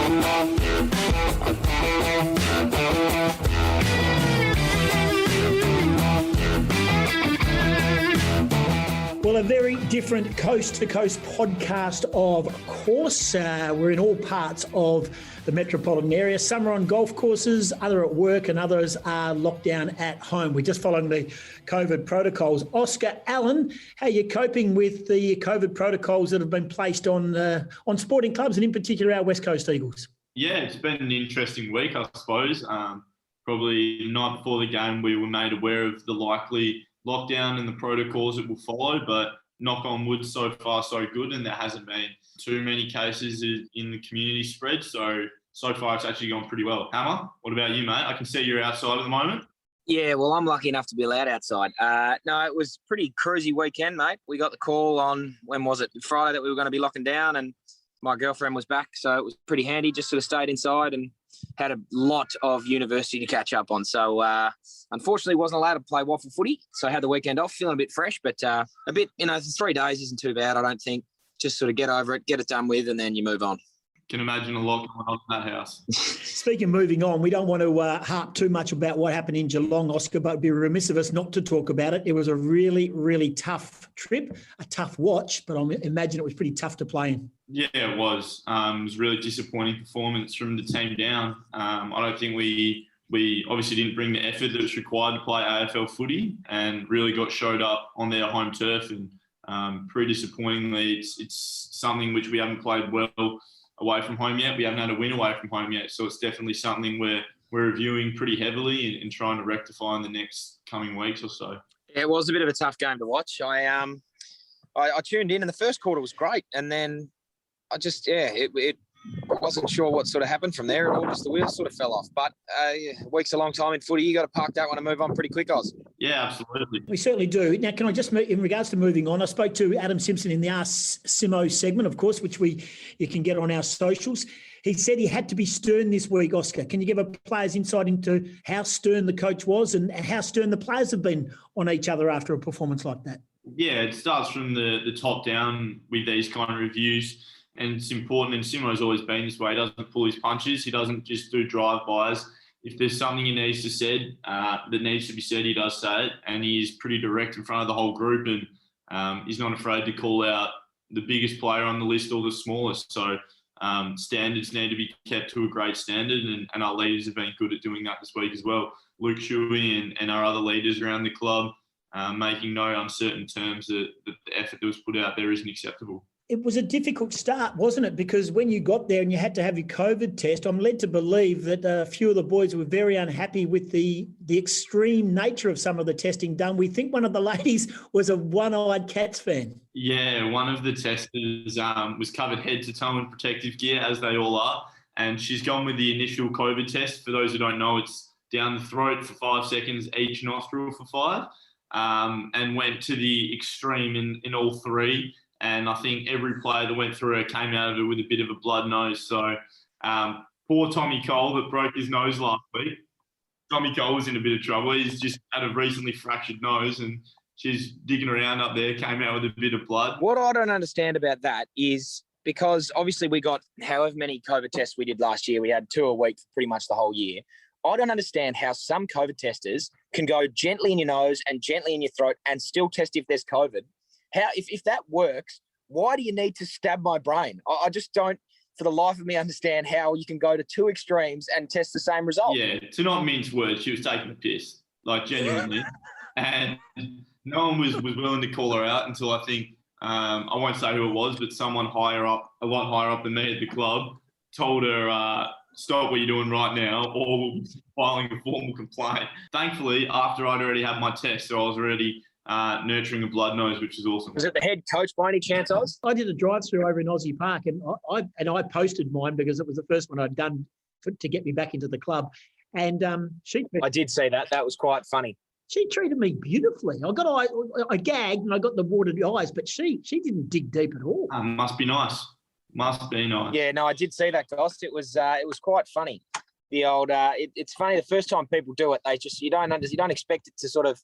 Well, a very different coast-to-coast podcast, of course. We're in all parts of the metropolitan area. Some are on golf courses, other at work, and others are locked down at home. We're just following the COVID protocols. Oscar Allen, how are you coping with the COVID protocols that have been placed on sporting clubs and in particular our West Coast Eagles? Yeah, it's been an interesting week, I suppose. Probably the night before the game, we were made aware of the likely lockdown and the protocols that will follow, but knock on wood, so far so good, and there hasn't been too many cases in the community spread. So far it's actually gone pretty well. Hammer, what about you, mate? I can see you're outside at the moment. Yeah, well, I'm lucky enough to be allowed outside. No, it was a pretty cruisy weekend, mate. We got the call on, when was it? Friday, that we were going to be locking down, and my girlfriend was back, so it was pretty handy. Just sort of stayed inside and had a lot of university to catch up on. So unfortunately wasn't allowed to play waffle footy, so I had the weekend off, feeling a bit fresh, but a bit, 3 days isn't too bad, I don't think. Just sort of get over it, get it done with, and then you move on. Can imagine a lot going on in that house. Speaking of moving on, we don't want to harp too much about what happened in Geelong, Oscar, but it'd be remiss of us not to talk about it. It was a really, really tough trip, a tough watch, but I imagine it was pretty tough to play in. Yeah, it was. It was a really disappointing performance from the team down. I don't think we obviously didn't bring the effort that was required to play AFL footy, and really got showed up on their home turf. And pretty disappointingly, it's something which we haven't played well away from home yet. We haven't had a win away from home yet. So it's definitely something we're reviewing pretty heavily and trying to rectify in the next coming weeks or so. Yeah, it was a bit of a tough game to watch. I tuned in and the first quarter was great. And then I just, it wasn't sure what sort of happened from there. The wheels sort of fell off. But a week's a long time in footy. You got to park that one and move on pretty quick, Oz. Yeah, absolutely. We certainly do. Now, can I just, in regards to moving on, I spoke to Adam Simpson in the Ask Simo segment, of course, which you can get on our socials. He said he had to be stern this week, Oscar. Can you give a player's insight into how stern the coach was and how stern the players have been on each other after a performance like that? Yeah, it starts from the top down with these kind of reviews. And it's important, and Simo's always been this way. He doesn't pull his punches. He doesn't just do drive-bys. If there's something he needs to say, that needs to be said, he does say it. And he is pretty direct in front of the whole group. And he's not afraid to call out the biggest player on the list or the smallest. So standards need to be kept to a great standard. And our leaders have been good at doing that this week as well. Luke Shuey and our other leaders around the club making no uncertain terms that the effort that was put out there isn't acceptable. It was a difficult start, wasn't it? Because when you got there and you had to have your COVID test, I'm led to believe that a few of the boys were very unhappy with the extreme nature of some of the testing done. We think one of the ladies was a one-eyed Cats fan. Yeah, one of the testers was covered head to toe in protective gear, as they all are. And she's gone with the initial COVID test. For those who don't know, it's down the throat for 5 seconds, each nostril for 5, and went to the extreme in all three. And I think every player that went through it came out of it with a bit of a blood nose. So poor Tommy Cole that broke his nose last week. Tommy Cole was in a bit of trouble. He's just had a recently fractured nose, and she's digging around up there, came out with a bit of blood. What I don't understand about that is, because obviously we got however many COVID tests we did last year. We had 2 a week for pretty much the whole year. I don't understand how some COVID testers can go gently in your nose and gently in your throat and still test if there's COVID. How, if that works, why do you need to stab my brain? I just don't, for the life of me, understand how you can go to 2 extremes and test the same result. Yeah, to not mince words, she was taking a piss, like genuinely. And no one was willing to call her out until I think, I won't say who it was, but someone higher up, a lot higher up than me at the club, told her, stop what you're doing right now, or we'll be filing a formal complaint. Thankfully, after I'd already had my test, so I was already nurturing a blood nose, which is awesome. Was it the head coach by any chance, Oz? I did a drive-through over in Aussie Park, and I posted mine because it was the first one I'd done to get me back into the club. And I did see that. That was quite funny. She treated me beautifully. I gagged and I got the watered eyes, but she didn't dig deep at all. Must be nice. Must be nice. Yeah, no, I did see that, Gost. It was quite funny. The old it's funny the first time people do it, you don't expect it to sort of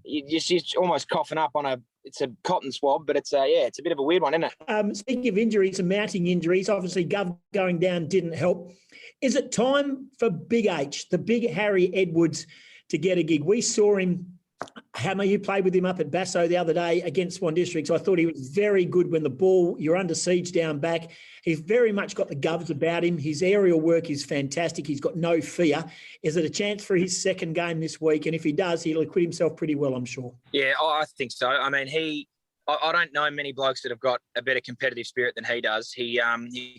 you're almost coughing up on it's a cotton swab, but it's a bit of a weird one, isn't it? Speaking of injuries and mounting injuries, obviously Gov going down didn't help. Is it time for Big H, the big Harry Edwards, to get a gig? We saw him, Hammer, you played with him up at Basso the other day against Swan Districts. I thought he was very good when the ball, you're under siege down back. He's very much got the Govs about him. His aerial work is fantastic. He's got no fear. Is it a chance for his second game this week? And if he does, he'll acquit himself pretty well, I'm sure. Yeah, I think so. I mean, I don't know many blokes that have got a better competitive spirit than he does. He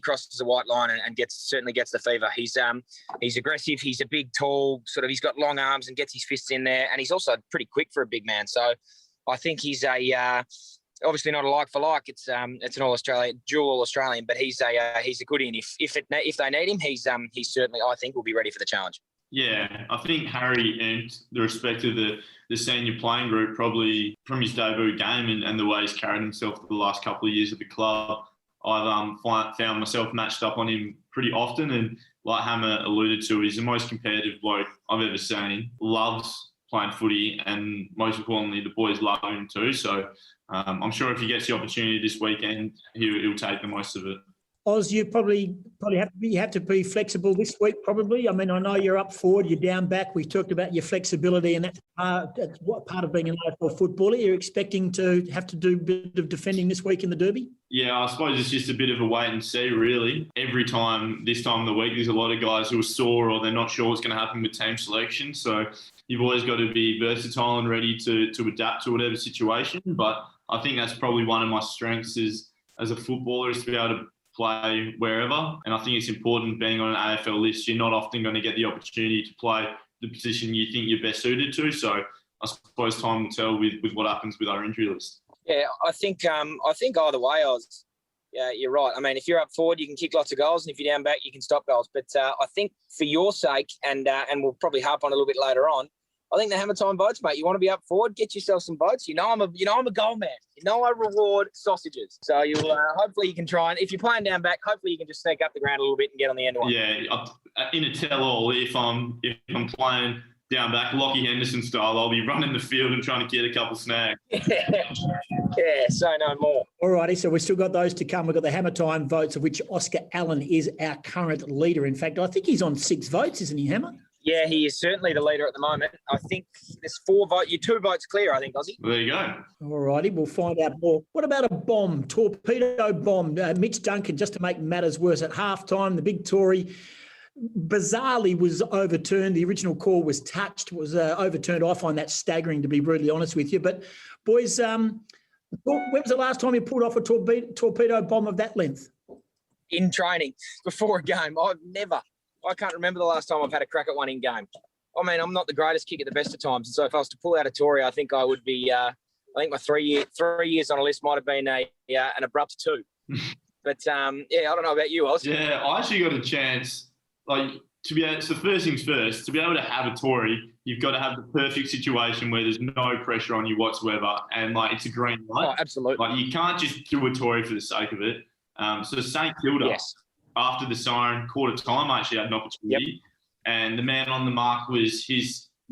crosses the white line and certainly gets the fever. He's aggressive. He's a big, tall, he's got long arms and gets his fists in there. And he's also pretty quick for a big man. So I think he's obviously not a like for like. It's an All-Australian, dual All-Australian, but he's a goodie. And if they need him, he's certainly, I think, will be ready for the challenge. Yeah, I think Harry earned the respect of the senior playing group probably from his debut game and the way he's carried himself for the last couple of years at the club. I've found myself matched up on him pretty often, and like Hammer alluded to, he's the most competitive bloke I've ever seen. Loves playing footy, and most importantly, the boys love him too. So I'm sure if he gets the opportunity this weekend, he'll take the most of it. Oz, you probably have to be flexible this week, probably. I mean, I know you're up forward, you're down back. We talked about your flexibility, and that's what part of being an AFL footballer. You're expecting to have to do a bit of defending this week in the Derby? Yeah, I suppose it's just a bit of a wait and see, really. Every time, this time of the week, there's a lot of guys who are sore or they're not sure what's going to happen with team selection. So you've always got to be versatile and ready to adapt to whatever situation. But I think that's probably one of my strengths as a footballer, is to be able to play wherever. And I think it's important, being on an AFL list, you're not often going to get the opportunity to play the position you think you're best suited to. So I suppose time will tell with what happens with our injury list. Yeah, I think either way, you're right. I mean, if you're up forward, you can kick lots of goals, and if you're down back, you can stop goals. But I think for your sake, and we'll probably harp on a little bit later on, I think the Hammer Time votes, mate. You want to be up forward, get yourself some votes. I'm a goal man. I reward sausages. So you'll hopefully you can try, and if you're playing down back, hopefully you can just sneak up the ground a little bit and get on the end one. Yeah, in a tell-all, if I'm playing down back, Lockie Henderson style, I'll be running the field and trying to get a couple snags. Yeah, say no more. All righty, so we've still got those to come. We've got the Hammer Time votes, of which Oscar Allen is our current leader. In fact, I think he's on 6 votes, isn't he, Hammer? Yeah, he is certainly the leader at the moment. I think there's 4 votes. You're 2 votes clear, I think, Ozzy. There you go. All righty, we'll find out more. What about a bomb, torpedo bomb? Mitch Duncan, just to make matters worse, at halftime, the big Tory bizarrely was overturned. The original call was touched, was overturned. I find that staggering, to be brutally honest with you. But, boys, when was the last time you pulled off a torpedo bomb of that length? In training, before a game. I can't remember the last time I've had a crack at one in game. I mean, I'm not the greatest kick at the best of times. And so if I was to pull out a Tory, I think I would be, I think my 3 years on a list might have been an abrupt 2. But, I don't know about you, Oz. Yeah, I actually got a chance, to be able, so first things first, to be able to have a Tory, you've got to have the perfect situation where there's no pressure on you whatsoever. And, it's a green light. Oh, absolutely. You can't just do a Tory for the sake of it. So St Kilda. Yes. After the siren, quarter time, I actually had an opportunity, and the man on the mark was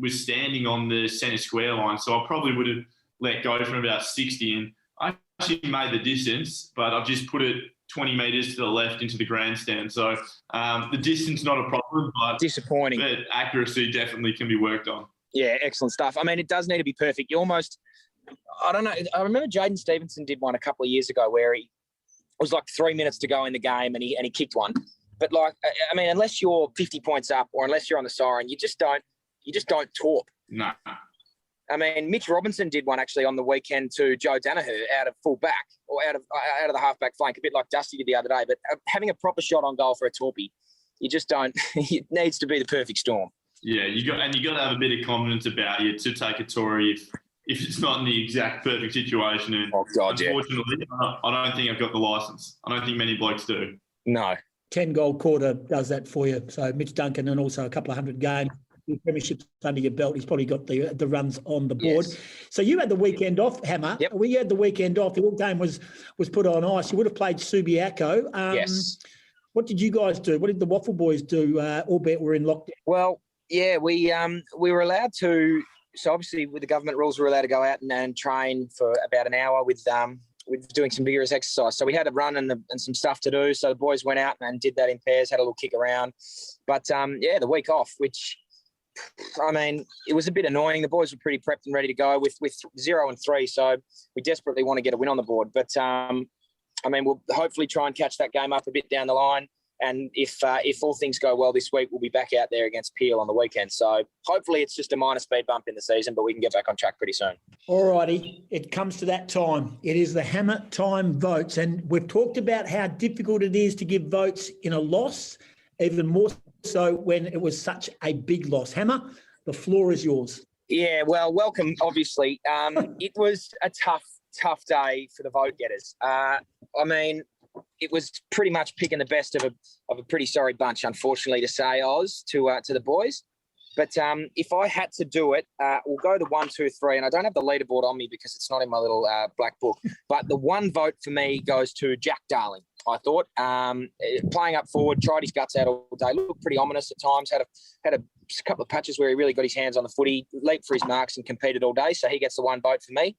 standing on the centre square line. So I probably would have let go from about 60, and I actually made the distance, but I've just put it 20 metres to the left into the grandstand. So the distance not a problem, but disappointing. But accuracy definitely can be worked on. Yeah, excellent stuff. I mean, it does need to be perfect. You almost, I don't know. I remember Jaden Stevenson did one a couple of years ago where it was 3 minutes to go in the game and he kicked one. But I mean, unless you're 50 points up or unless you're on the siren, you just don't torp. No. I mean, Mitch Robinson did one actually on the weekend to Joe Danaher out of full back or out of the halfback flank, a bit like Dusty did the other day. But having a proper shot on goal for a torpy, you just don't. It needs to be the perfect storm. Yeah, you got to have a bit of confidence about you to take a Tory if it's not in the exact perfect situation. And unfortunately, I don't think I've got the licence. I don't think many blokes do. No. 10-goal quarter does that for you. So Mitch Duncan, and also a couple of 100 games, premierships under your belt. He's probably got the runs on the board. Yes. So you had the weekend off, Hammer. Yep. We had the weekend off. The all game was put on ice. You would have played Subiaco. Yes. What did you guys do? What did the Waffle Boys do, albeit we're in lockdown? Well, yeah, we were allowed to So obviously with the government rules, we're allowed to go out and train for about an hour with doing some vigorous exercise. So we had a run and some stuff to do. So the boys went out and did that in pairs, had a little kick around. But the week off, which, I mean, it was a bit annoying. The boys were pretty prepped and ready to go with 0-3. So we desperately want to get a win on the board. But we'll hopefully try and catch that game up a bit down the line. And if all things go well this week, we'll be back out there against Peel on the weekend. So hopefully it's just a minor speed bump in the season, but we can get back on track pretty soon. All righty. It comes to that time. It is the hammer time votes. And we've talked about how difficult it is to give votes in a loss, even more so when it was such a big loss. Hammer, the floor is yours. Yeah, well, welcome, obviously. It was a tough day for the vote getters. It was pretty much picking the best of a pretty sorry bunch, unfortunately, to say, Oz, to the boys. But if I had to do it, we'll go to 1, 2, 3. And I don't have the leaderboard on me because it's not in my little black book. But the one vote for me goes to Jack Darling, I thought. Playing up forward, tried his guts out all day. Looked pretty ominous at times. Had a couple of patches where he really got his hands on the footy, leaped for his marks and competed all day. So he gets the one vote for me.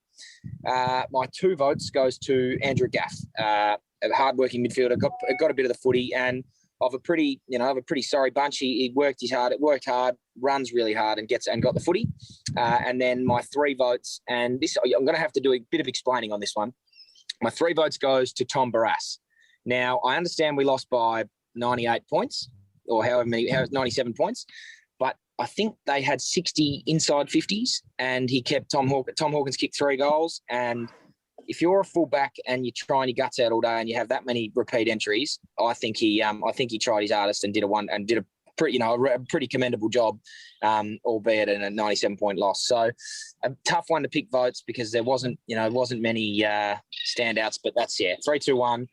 My 2 votes goes to Andrew Gaff. A hard-working midfielder, got a bit of the footy, and of a pretty sorry bunch. He worked hard, runs really hard, and got the footy. And then my 3 votes, and this I'm going to have to do a bit of explaining on this one. My 3 votes goes to Tom Barrass. Now I understand we lost by 98 points, or 97 points, but I think they had 60 inside 50s, and he kept Tom Hawkins kicked 3 goals. And if you're a fullback and you're trying your guts out all day and you have that many repeat entries, I think he tried his hardest and did a pretty commendable job, albeit in a 97-point loss. So a tough one to pick votes because there wasn't many standouts, but that's 3, 2, 1.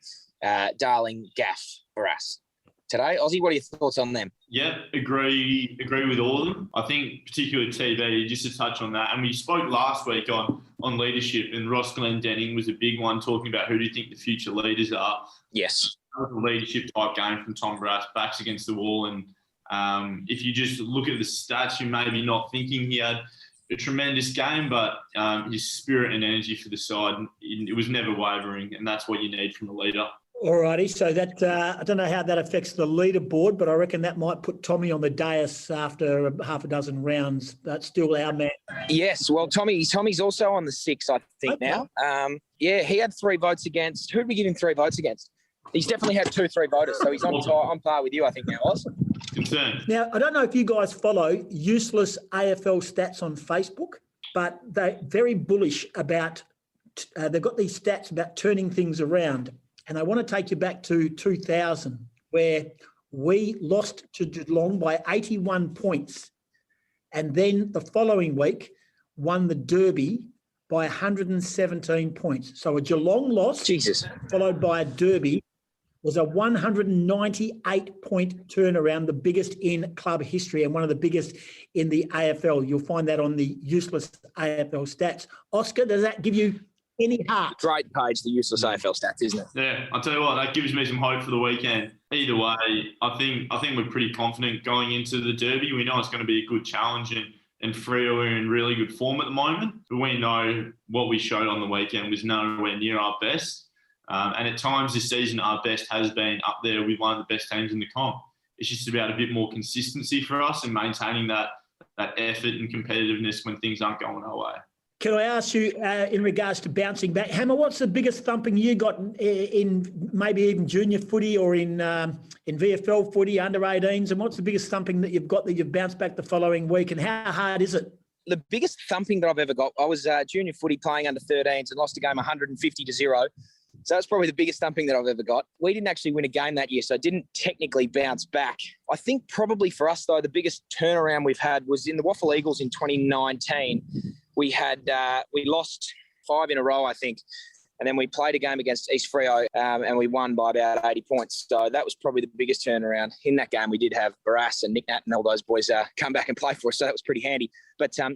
Darling, Gaff, Barrass. Today, Ozzy, what are your thoughts on them? Yeah, agree with all of them. I think particularly TV, just to touch on that, and we spoke last week on leadership, and Ross Glendenning was a big one talking about who do you think the future leaders are. Yes. That was a leadership type game from Tom Barrass, backs against the wall, and if you just look at the stats, you may be not thinking he had a tremendous game, but his spirit and energy for the side, it was never wavering, and that's what you need from a leader. All righty, so that I don't know how that affects the leaderboard, but I reckon that might put Tommy on the dais after half a dozen rounds. That's still our man. Yes, well, Tommy's also on the 6, I think, now. He had 3 votes against. Who did we give him 3 votes against? He's definitely had 2-3 voters, so he's on par with you, I think, now, Oz. Concern. Now, I don't know if you guys follow Useless AFL Stats on Facebook, but they're very bullish about, they've got these stats about turning things around. And I want to take you back to 2000, where we lost to Geelong by 81 points. And then the following week, won the Derby by 117 points. So a Geelong loss, followed by a Derby, was a 198-point turnaround, the biggest in club history and one of the biggest in the AFL. You'll find that on the Useless AFL Stats. Oscar, does that give you any heart? Great page, the Useless AFL Stats, isn't it? Yeah, I'll tell you what, that gives me some hope for the weekend. Either way, I think we're pretty confident going into the Derby. We know it's going to be a good challenge, and Freo are in really good form at the moment. But we know what we showed on the weekend was nowhere near our best. And at times this season, our best has been up there with one of the best teams in the comp. It's just about a bit more consistency for us and maintaining that effort and competitiveness when things aren't going our way. Can I ask you, in regards to bouncing back, Hammer, what's the biggest thumping you got in maybe even junior footy or in VFL footy, under 18s? And what's the biggest thumping that you've got that you've bounced back the following week? And how hard is it? The biggest thumping that I've ever got, I was junior footy playing under 13s and lost a game 150-0. So that's probably the biggest thumping that I've ever got. We didn't actually win a game that year, so I didn't technically bounce back. I think probably for us, though, the biggest turnaround we've had was in the Waffle Eagles in 2019. We lost 5 in a row, I think. And then we played a game against East Freo and we won by about 80 points. So that was probably the biggest turnaround. In that game, we did have Barrass and Nick Nat and all those boys come back and play for us. So that was pretty handy. But I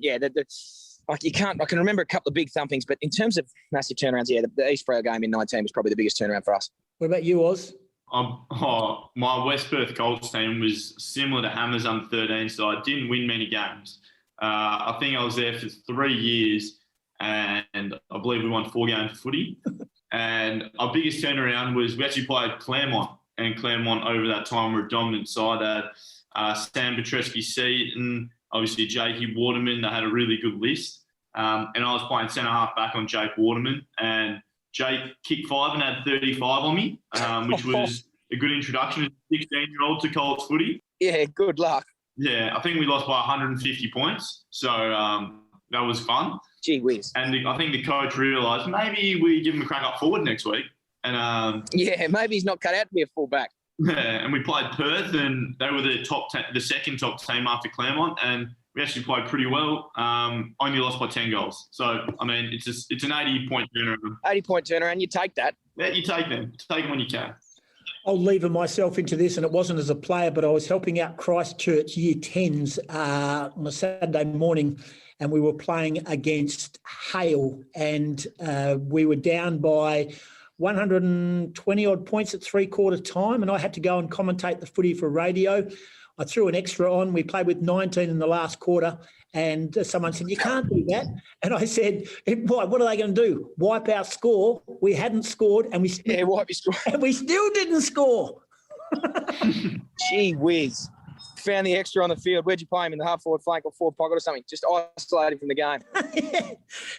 can remember a couple of big thumpings, but in terms of massive turnarounds, the East Freo game in 19 was probably the biggest turnaround for us. What about you, Oz? My West Perth Colts team was similar to Hammers under 13, so I didn't win many games. I think I was there for 3 years, and I believe we won 4 games of footy. And our biggest turnaround was we actually played Claremont, and Claremont over that time were a dominant side. They had Sam Petrescu-Seaton, obviously Jakey Waterman. They had a really good list. And I was playing centre-half back on Jake Waterman, and Jake kicked 5 and had 35 on me, which was a good introduction as a 16-year-old to college footy. Yeah, good luck. Yeah, I think we lost by 150 points. So that was fun. Gee whiz. And I think the coach realised maybe we give him a crack up forward next week. And yeah, maybe he's not cut out to be a fullback. Yeah, and we played Perth, and they were the second top team after Claremont, and we actually played pretty well. Only lost by 10 goals. So, I mean, it's an 80-point turnaround. 80-point turnaround, you take that. Yeah, you take them. Take them when you can. I'll lever myself into this, and it wasn't as a player, but I was helping out Christchurch Year 10s on a Saturday morning, and we were playing against Hale, and we were down by 120 odd points at 3/4 time, and I had to go and commentate the footy for radio. I threw an extra on. We played with 19 in the last quarter, and someone said, "You can't do that." And I said, "What are they going to do? Wipe our score?" We hadn't scored, and wipe your score, and we still didn't score. Gee whiz. Found the extra on the field. Where'd you play him, in the half forward flank or forward pocket or something? Just isolated from the game.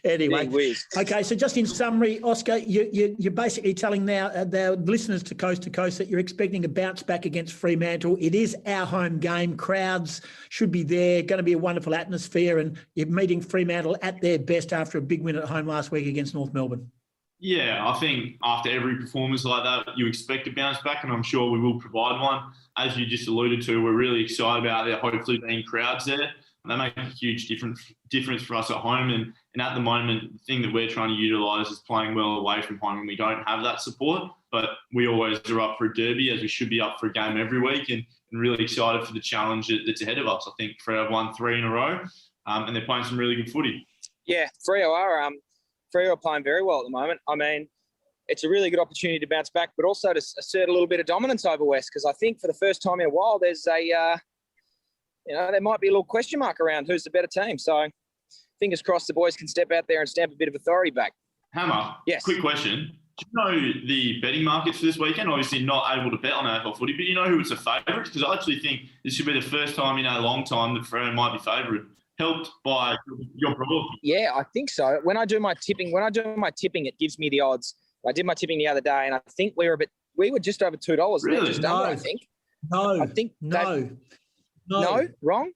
Anyway, okay. So just in summary, Oscar, you're basically telling now the listeners to Coast that you're expecting a bounce back against Fremantle. It is our home game. Crowds should be there. Going to be a wonderful atmosphere, and you're meeting Fremantle at their best after a big win at home last week against North Melbourne. Yeah, I think after every performance like that, you expect a bounce back, and I'm sure we will provide one. As you just alluded to, we're really excited about there hopefully being crowds there. And they make a huge difference for us at home. And at the moment, the thing that we're trying to utilise is playing well away from home, and we don't have that support. But we always are up for a derby, as we should be up for a game every week, and really excited for the challenge that's ahead of us. I think Freo have won 3 in a row, and they're playing some really good footy. Yeah, Freo are playing very well at the moment. I mean, it's a really good opportunity to bounce back, but also to assert a little bit of dominance over West, because I think for the first time in a while, there's there might be a little question mark around who's the better team. So fingers crossed the boys can step out there and stamp a bit of authority back. Hammer, yes. Quick question. Do you know the betting markets for this weekend? Obviously not able to bet on AFL footy, but you know who it's a favourite? Because I actually think this should be the first time in a long time that Freo might be favourite. Helped by your brother. Yeah, I think so. When I do my tipping, it gives me the odds. I did my tipping the other day, and I think we were just over $2. Really? Just under, I think. No. I think no. Wrong?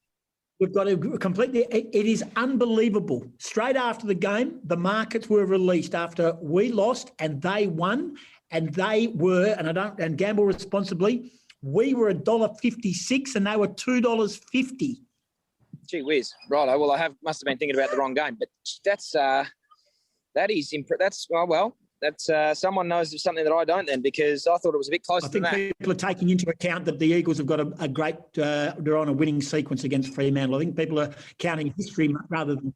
We've got to completely. It is unbelievable. Straight after the game, the markets were released after we lost and they won, and they were, and gamble responsibly. We were $1.56 and they were $2.50. Gee whiz. Righto. Well, must have been thinking about the wrong game, but that's someone knows something that I don't then, because I thought it was a bit closer than that. I think people are taking into account that the Eagles have got a great, they're on a winning sequence against Fremantle. I think people are counting history rather than.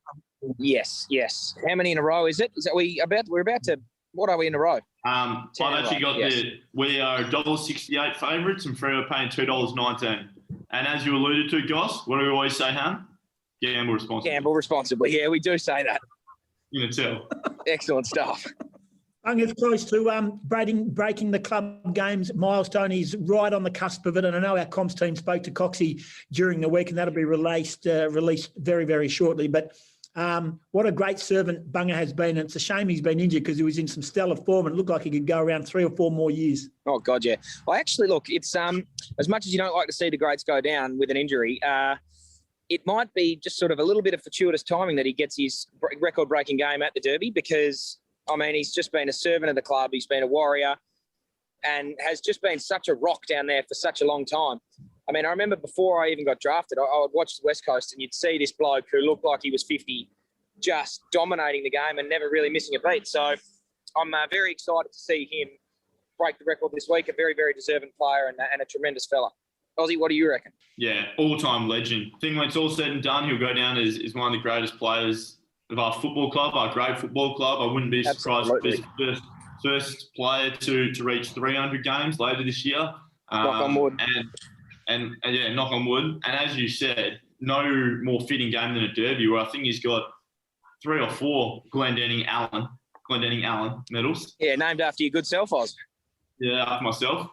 Yes. How many in a row is it? We're about to, what are we in a row? I've actually got we are $1.68 favourites, and Freo are paying $2.19. And as you alluded to, Goss, what do we always say, Ham? Gamble responsibly. Gamble responsibly. Yeah, we do say that. You can tell. Excellent stuff. Bunga's close to breaking the club games milestone. He's right on the cusp of it. And I know our comms team spoke to Coxie during the week, and that'll be released very, very shortly. But what a great servant Bunga has been. And it's a shame he's been injured, because he was in some stellar form and it looked like he could go around 3 or 4 more years. Oh, God, yeah. Well, actually, look, it's as much as you don't like to see the greats go down with an injury, it might be just sort of a little bit of fortuitous timing that he gets his record-breaking game at the Derby, because, I mean, he's just been a servant of the club. He's been a warrior and has just been such a rock down there for such a long time. I mean, I remember before I even got drafted, I would watch the West Coast and you'd see this bloke who looked like he was 50 just dominating the game and never really missing a beat. So I'm very excited to see him break the record this week. A very, very deserving player and a tremendous fella. Ozzy, what do you reckon? Yeah, all-time legend. I think when it's all said and done, he'll go down as one of the greatest players of our football club, our great football club. I wouldn't be surprised if he's the first player to reach 300 games later this year. Knock on wood. And yeah, knock on wood. And as you said, no more fitting game than a Derby, where I think he's got 3 or 4 Glendenning Allen medals. Yeah, named after your good self, Oz. Yeah, after myself.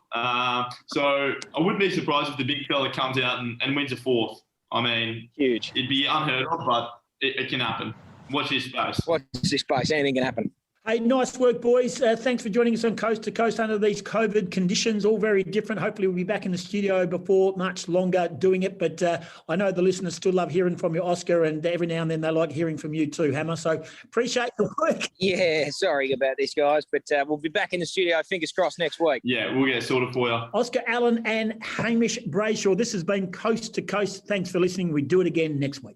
So I wouldn't be surprised if the big fella comes out and wins a 4th. I mean, huge. It'd be unheard of, but it can happen. Watch this space. Watch this space. Anything can happen. Hey, nice work, boys. Thanks for joining us on Coast to Coast under these COVID conditions, all very different. Hopefully we'll be back in the studio before much longer doing it. But I know the listeners still love hearing from you, Oscar, and every now and then they like hearing from you too, Hammer. So appreciate the work. Yeah, sorry about this, guys. But we'll be back in the studio, fingers crossed, next week. Yeah, we'll get it sorted for you. Oscar Allen and Hamish Brayshaw. This has been Coast to Coast. Thanks for listening. We do it again next week.